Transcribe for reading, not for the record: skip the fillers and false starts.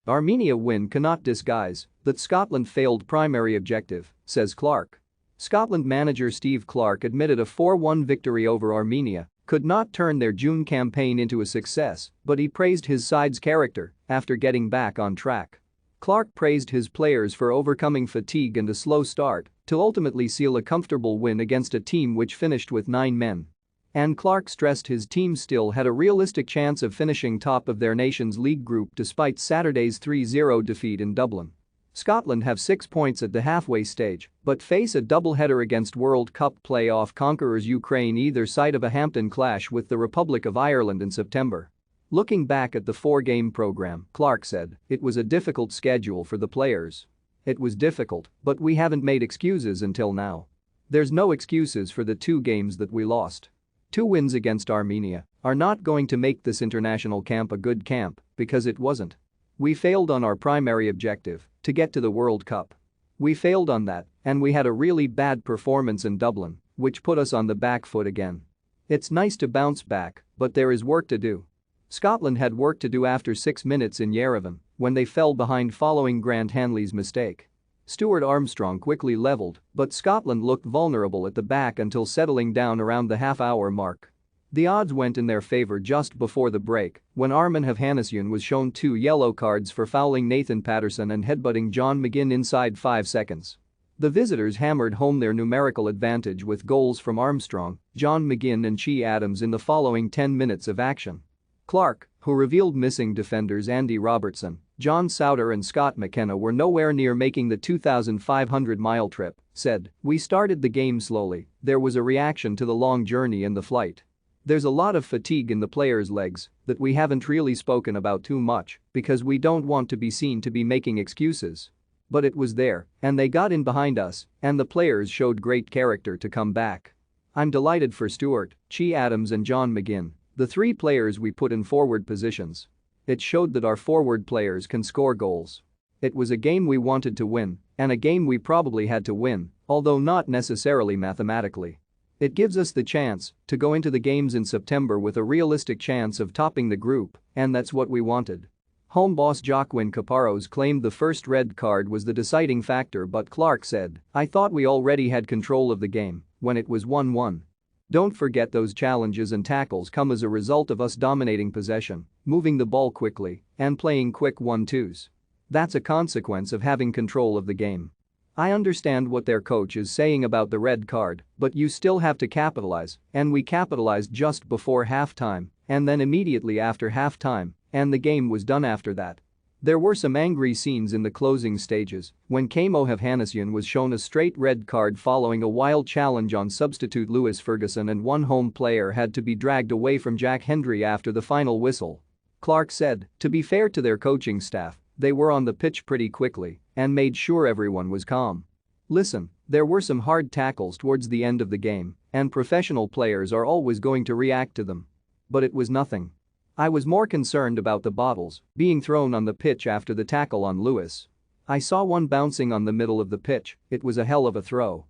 Armenia win cannot disguise that Scotland failed primary objective, says Clarke. Scotland manager Steve Clarke admitted a 4-1 victory over Armenia could not turn their June campaign into a success, but he praised his side's character after getting back on track. Clarke praised his players for overcoming fatigue and a slow start to ultimately seal a comfortable win against a team which finished with 9 men. And Clarke stressed his team still had a realistic chance of finishing top of their Nations League group despite Saturday's 3-0 defeat in Dublin. Scotland have 6 points at the halfway stage but face a doubleheader against World Cup playoff conquerors Ukraine either side of a Hampden clash with the Republic of Ireland in September. Looking back at the 4-game program, Clarke said, "It was a difficult schedule for the players. It was difficult, but we haven't made excuses until now. There's no excuses for the 2 games that we lost. 2 wins against Armenia are not going to make this international camp a good camp because it wasn't. We failed on our primary objective to get to the World Cup. We failed on that and we had a really bad performance in Dublin, which put us on the back foot again. It's nice to bounce back, but there is work to do." Scotland had work to do after 6 minutes in Yerevan when they fell behind following Grant Hanley's mistake. Stuart Armstrong quickly levelled, but Scotland looked vulnerable at the back until settling down around the half-hour mark. The odds went in their favour just before the break when Armand Hovhannisyan was shown 2 yellow cards for fouling Nathan Patterson and headbutting John McGinn inside 5 seconds. The visitors hammered home their numerical advantage with goals from Armstrong, John McGinn and Che Adams in the following 10 minutes of action. Clarke, who revealed missing defenders Andy Robertson, John Souter and Scott McKenna were nowhere near making the 2,500-mile trip, said, "We started the game slowly, there was a reaction to the long journey and the flight. There's a lot of fatigue in the players' legs that we haven't really spoken about too much because we don't want to be seen to be making excuses. But it was there, and they got in behind us, and the players showed great character to come back. I'm delighted for Stuart, Che Adams and John McGinn, the 3 players we put in forward positions. It showed that our forward players can score goals. It was a game we wanted to win, and a game we probably had to win, although not necessarily mathematically. It gives us the chance to go into the games in September with a realistic chance of topping the group, and that's what we wanted." Home boss Joaquin Caparros claimed the first red card was the deciding factor, but Clarke said, "I thought we already had control of the game when it was 1-1. Don't forget those challenges and tackles come as a result of us dominating possession, moving the ball quickly, and playing quick 1-2s. That's a consequence of having control of the game. I understand what their coach is saying about the red card, but you still have to capitalize, and we capitalized just before halftime, and then immediately after halftime, and the game was done after that." There were some angry scenes in the closing stages when Kamo Hovhannisyan was shown a straight red card following a wild challenge on substitute Lewis Ferguson, and one home player had to be dragged away from Jack Hendry after the final whistle. Clarke said, "To be fair to their coaching staff, they were on the pitch pretty quickly and made sure everyone was calm. Listen, there were some hard tackles towards the end of the game, and professional players are always going to react to them. But it was nothing. I was more concerned about the bottles being thrown on the pitch after the tackle on Lewis. I saw one bouncing on the middle of the pitch, it was a hell of a throw.